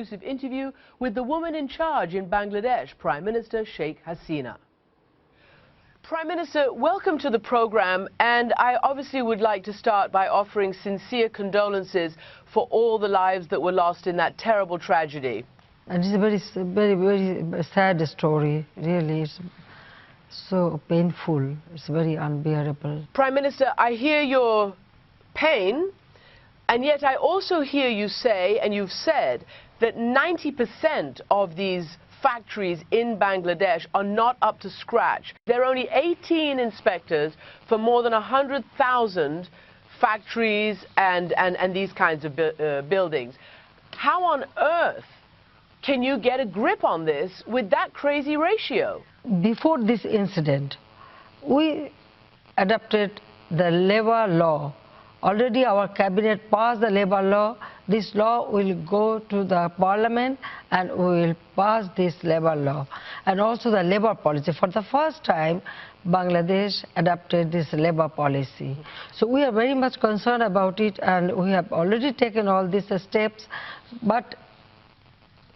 Exclusive interview with the woman in charge in Bangladesh, Prime Minister Sheikh Hasina. Prime Minister, welcome to the program, and I obviously would like to start by offering sincere condolences for all the lives that were lost in that terrible tragedy. And it's a very sad story, really. It's so painful, it's very unbearable. Prime Minister, I hear your pain, and yet I also hear you say, and you've said, that 90% of these factories in Bangladesh are not up to scratch. There are only 18 inspectors for more than 100,000 factories and these kinds of buildings. How on earth can you get a grip on this with that crazy ratio? Before this incident, we adopted the labor law. Already our cabinet passed the labor law. This law will go to the parliament and we will pass this labor law. And also the labor policy. For the first time, Bangladesh adopted this labor policy. So we are very much concerned about it, and we have already taken all these steps. But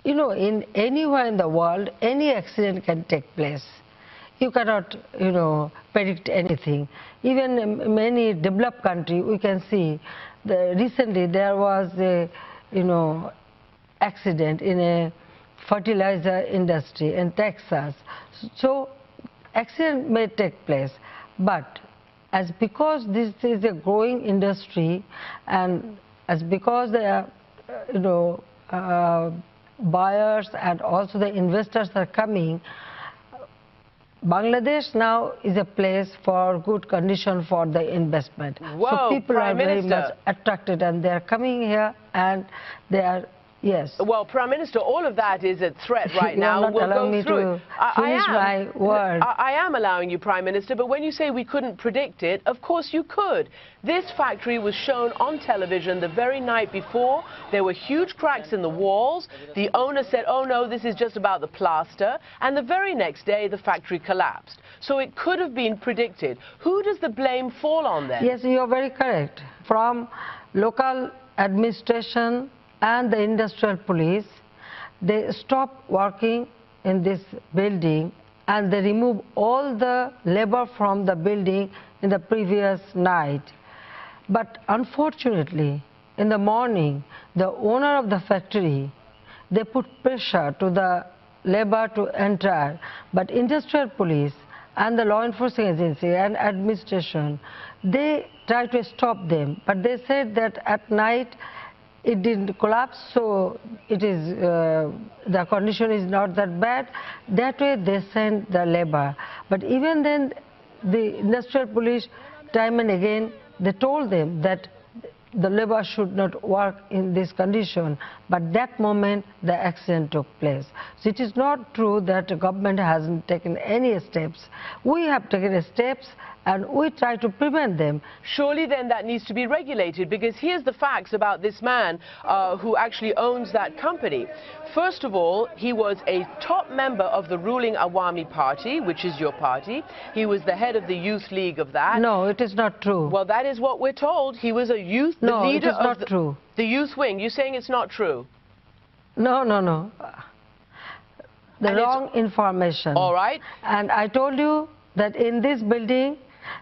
you know, in anywhere in the world, any accident can take place. You cannot, predict anything. Even in many developed countries, we can see recently there was a, accident in a fertilizer industry in Texas. So accident may take place, but because this is a growing industry, and because there are, buyers and also the investors are coming, Bangladesh now is a place for good condition for the investment. Whoa, so people Prime are very Minister. much attracted, and they are coming here, and they are, yes. Well, Prime Minister, all of that is a threat right You now. are not we'll allowing go me through to it. finish my word. I am allowing you, Prime Minister, but when you say we couldn't predict it, of course you could. This factory was shown on television the very night before. There were huge cracks in the walls. The owner said, oh no, this is just about the plaster. And the very next day, the factory collapsed. So it could have been predicted. Who does the blame fall on then? Yes, you are very correct. From local administration and the industrial police, they stopped working in this building and they removed all the labor from the building in the previous night. But unfortunately, in the morning, the owner of the factory, they put pressure to the labor to enter, but industrial police and the law enforcement agency and administration, they tried to stop them, but they said that at night it didn't collapse, so it is the condition is not that bad. That way they sent the labor. But even then, the industrial police time and again they told them that the labor should not work in this condition, but that moment the accident took place. So it is not true that the government hasn't taken any steps. We have taken steps and we try to prevent them. Surely then that needs to be regulated, because here's the facts about this man who actually owns that company. First of all, he was a top member of the ruling Awami Party, which is your party. He was the head of the youth league of that. No, it is not true. Well, that is what we're told. He was a youth, the no, leader it is not of true. The youth wing. You're saying it's not true? No. The And wrong information. All right. And I told you that in this building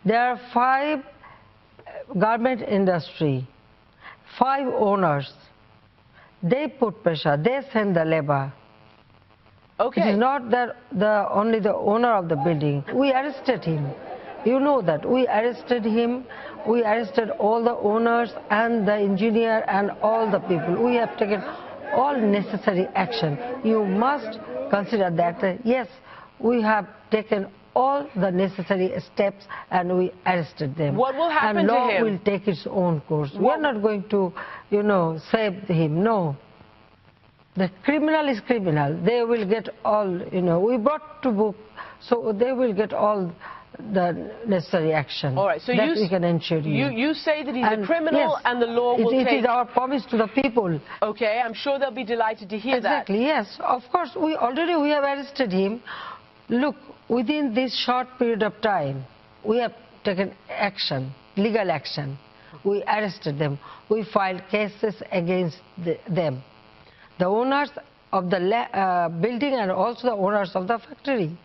there are 5 garment industry, 5 owners. They put pressure, they send the labor. Okay. It is not that only the owner of the building. We arrested him. You know that. We arrested him. We arrested all the owners and the engineer and all the people. We have taken all necessary action. You must consider that, yes, we have taken all the necessary steps and we arrested them. What will happen and to law him? will take its own course. We are not going to, save him. No. The criminal is criminal. They will get all, we brought to book, so they will get all the necessary action. All right, so that we can ensure you say that he's a criminal, yes, and the law will take... It is our promise to the people. Okay, I'm sure they'll be delighted to hear that. Exactly, yes. Of course, we have arrested him. Look, within this short period of time, we have taken action, legal action. We arrested them. We filed cases against them. the owners of the building and also the owners of the factory.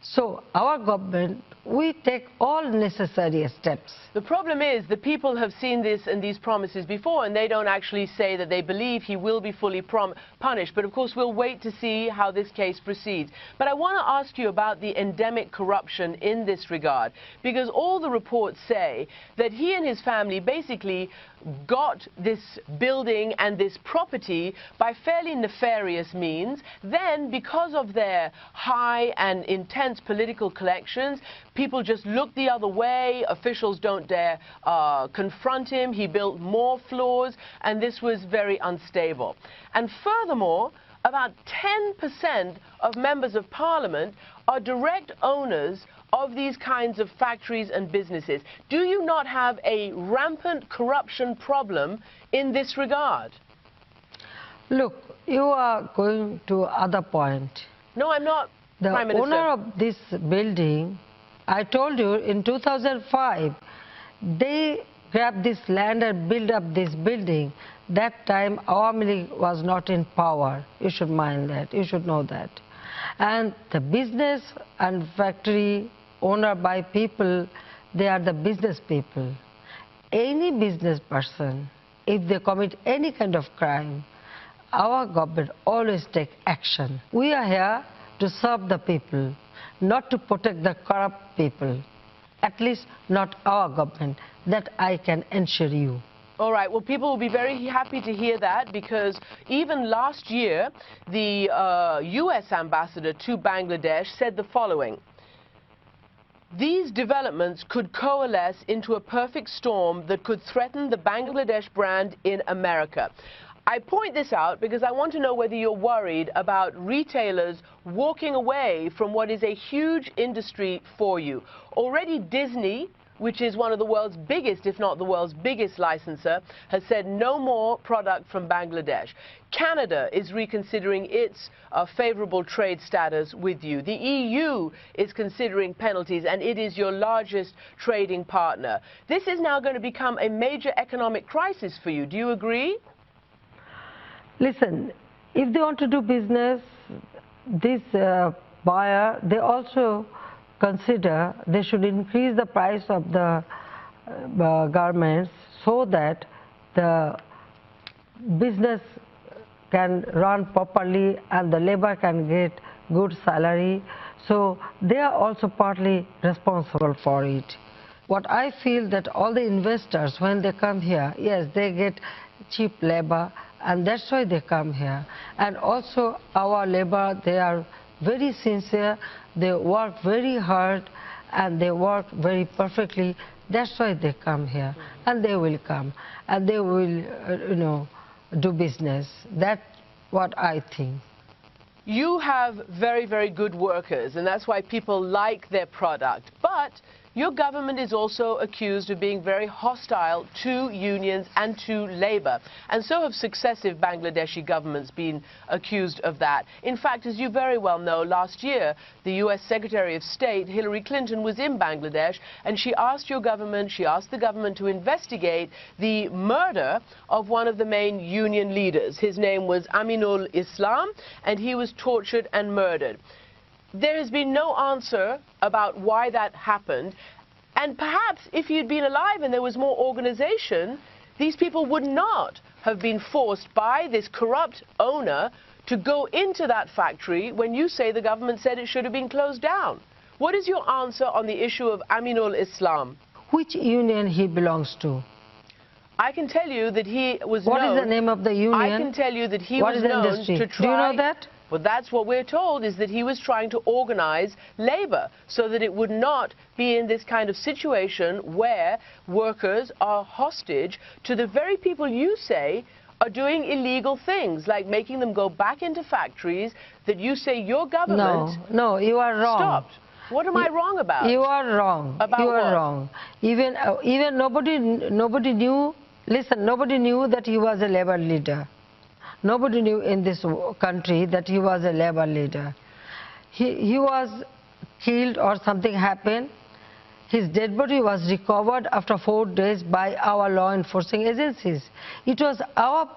So our government, we take all necessary steps. The problem is the people have seen this and these promises before, and they don't actually say that they believe he will be fully punished. But of course we'll wait to see how this case proceeds. But I want to ask you about the endemic corruption in this regard, because all the reports say that he and his family basically got this building and this property by fairly nefarious means. Then, because of their high and intense political connections, people just look the other way. Officials don't dare confront him. He built more floors, and this was very unstable. And furthermore, about 10% of members of parliament are direct owners of these kinds of factories and businesses. Do you not have a rampant corruption problem in this regard? Look, you are going to other point. No, I'm not, Prime The Minister. owner of this building, I told you in 2005, they grabbed this land and built up this building. That time Awami League was not in power. You should mind that. You should know that. And the business and factory owned by people, they are the business people. Any business person, if they commit any kind of crime, our government always take action. We are here to serve the people, not to protect the corrupt people. At least not our government. That I can assure you. All right, well, people will be very happy to hear that, because even last year, the U.S. ambassador to Bangladesh said the following: these developments could coalesce into a perfect storm that could threaten the Bangladesh brand in America. I point this out because I want to know whether you're worried about retailers walking away from what is a huge industry for you. Already Disney, which is one of the world's biggest, if not the world's biggest licensor, has said no more product from Bangladesh. Canada is reconsidering its favorable trade status with you. The EU is considering penalties, and it is your largest trading partner. This is now going to become a major economic crisis for you. Do you agree? Listen, if they want to do business, this buyer, they also consider they should increase the price of the garments so that the business can run properly and the labor can get good salary. So they are also partly responsible for it. What I feel that all the investors, when they come here, yes, they get cheap labor, and that's why they come here. And also our labor, they are very sincere, they work very hard, and they work very perfectly. That's why they come here, and they will come, and they will, do business. That's what I think. You have very, very good workers, and that's why people like their product. But your government is also accused of being very hostile to unions and to labor. And so have successive Bangladeshi governments been accused of that. In fact, as you very well know, last year, the U.S. Secretary of State, Hillary Clinton, was in Bangladesh, and she asked the government to investigate the murder of one of the main union leaders. His name was Aminul Islam, and he was tortured and murdered. There has been no answer about why that happened, and perhaps if you'd been alive and there was more organization, these people would not have been forced by this corrupt owner to go into that factory when you say the government said it should have been closed down. What is your answer on the issue of Aminul Islam? Which union he belongs to? I can tell you that he was known... What is the name of the union? I can tell you that he was known to try... Do you know that? Well, that's what we're told, is that he was trying to organize labor so that it would not be in this kind of situation where workers are hostage to the very people you say are doing illegal things, like making them go back into factories that you say your government... No, you are wrong. Stopped. What am I wrong about? You are wrong. About you are what? wrong. Even nobody knew, listen, nobody knew that he was a labor leader. Nobody knew in this country that he was a labor leader. He was killed or something happened. His dead body was recovered after 4 days by our law enforcing agencies. It was our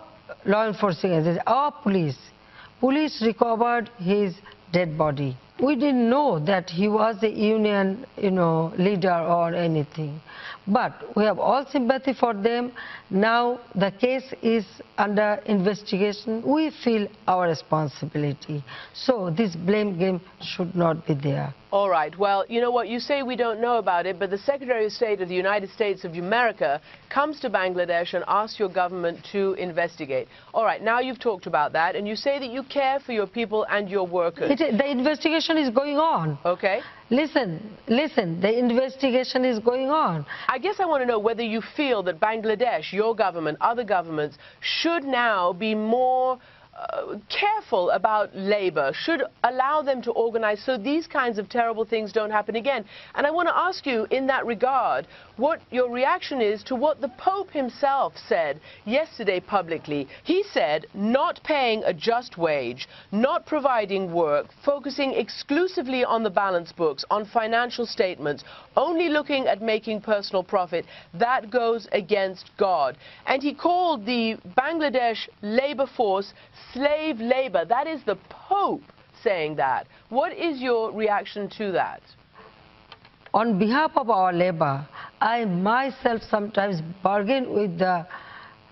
law enforcement agencies, our police recovered his dead body. We didn't know that he was a union, leader or anything. But we have all sympathy for them. Now the case is under investigation. We feel our responsibility. So this blame game should not be there. All right. Well, you know what? You say we don't know about it, but the Secretary of State of the United States of America comes to Bangladesh and asks your government to investigate. All right. Now you've talked about that, and you say that you care for your people and your workers. The investigation is going on. Okay. Listen, the investigation is going on. I guess I want to know whether you feel that Bangladesh, your government, other governments, should now be more careful about labor, should allow them to organize so these kinds of terrible things don't happen again. And I want to ask you in that regard what your reaction is to what the Pope himself said yesterday publicly. He said not paying a just wage, not providing work, focusing exclusively on the balance books, on financial statements, only looking at making personal profit, that goes against God. And he called the Bangladesh labor force slave labor. That is the Pope saying that. What is your reaction to that? On behalf of our labor, I myself sometimes bargain with the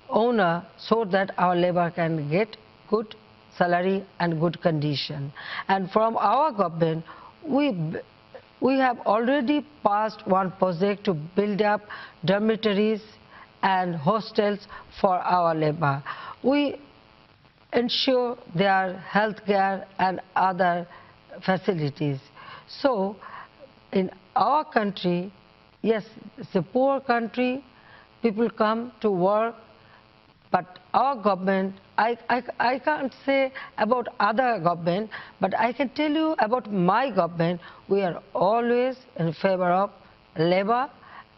owner so that our labor can get good salary and good condition. And from our government, we have already passed one project to build up dormitories and hostels for our labor. We ensure their health care and other facilities. So in our country, yes, it's a poor country, people come to work, but our government, I can't say about other government, but I can tell you about my government. We are always in favor of labor,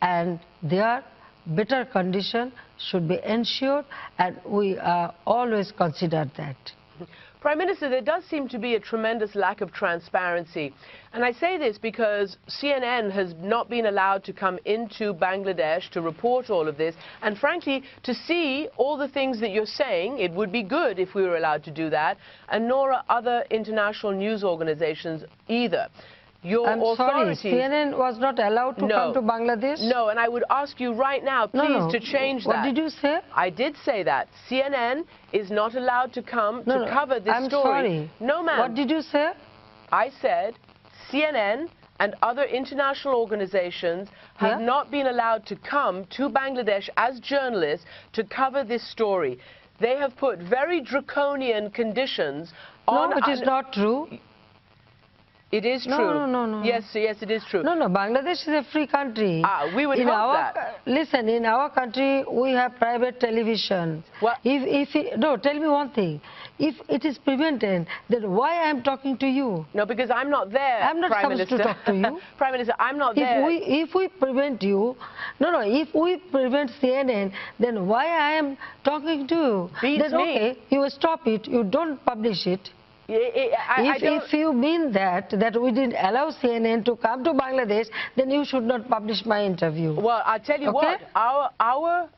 and their better condition should be ensured, and we always consider that. Prime Minister, there does seem to be a tremendous lack of transparency. And I say this because CNN has not been allowed to come into Bangladesh to report all of this. And frankly, to see all the things that you're saying, it would be good if we were allowed to do that. And nor are other international news organizations either. I'm sorry, CNN was not allowed to come to Bangladesh? No, and I would ask you right now, please, to change that. What did you say? I did say that. CNN is not allowed to come to cover this I'm story. Sorry. No, ma'am. What did you say? I said CNN and other international organizations have not been allowed to come to Bangladesh as journalists to cover this story. They have put very draconian conditions on... No, it is not true. It is true. No. Yes, it is true. No, Bangladesh is a free country. We would hope that. Listen, in our country, we have private television. What? No, tell me one thing. If it is prevented, then why I am talking to you? No, because I'm not there, I'm not Prime supposed Minister. to talk to you. Prime Minister, I'm not there. If we prevent you, if we prevent CNN, then why I am talking to you? Beats then, me. okay, you stop it, you don't publish it. If you mean that we didn't allow CNN to come to Bangladesh, then you should not publish my interview. Well, I'll tell you what, our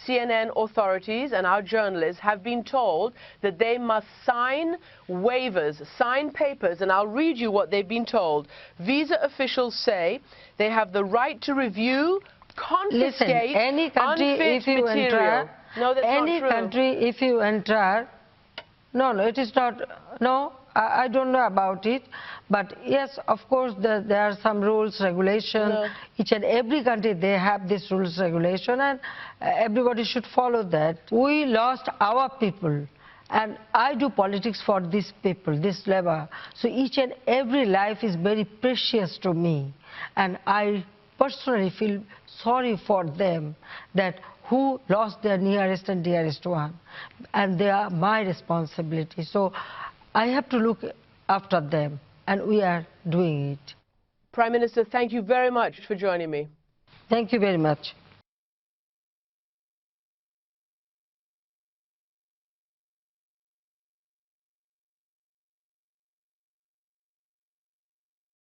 CNN authorities and our journalists have been told that they must sign waivers, sign papers, and I'll read you what they've been told. Visa officials say they have the right to review, confiscate, listen, any country if you material. No, that's any not true. country if you enter, no, it is not. No, I don't know about it. But yes, of course, there are some rules, regulations. No. Each and every country, they have this rules, regulation, and everybody should follow that. We lost our people, and I do politics for these people, this labor. So each and every life is very precious to me, and I personally feel sorry for them that who lost their nearest and dearest one, and they are my responsibility. So I have to look after them, and we are doing it. Prime Minister, thank you very much for joining me. Thank you very much.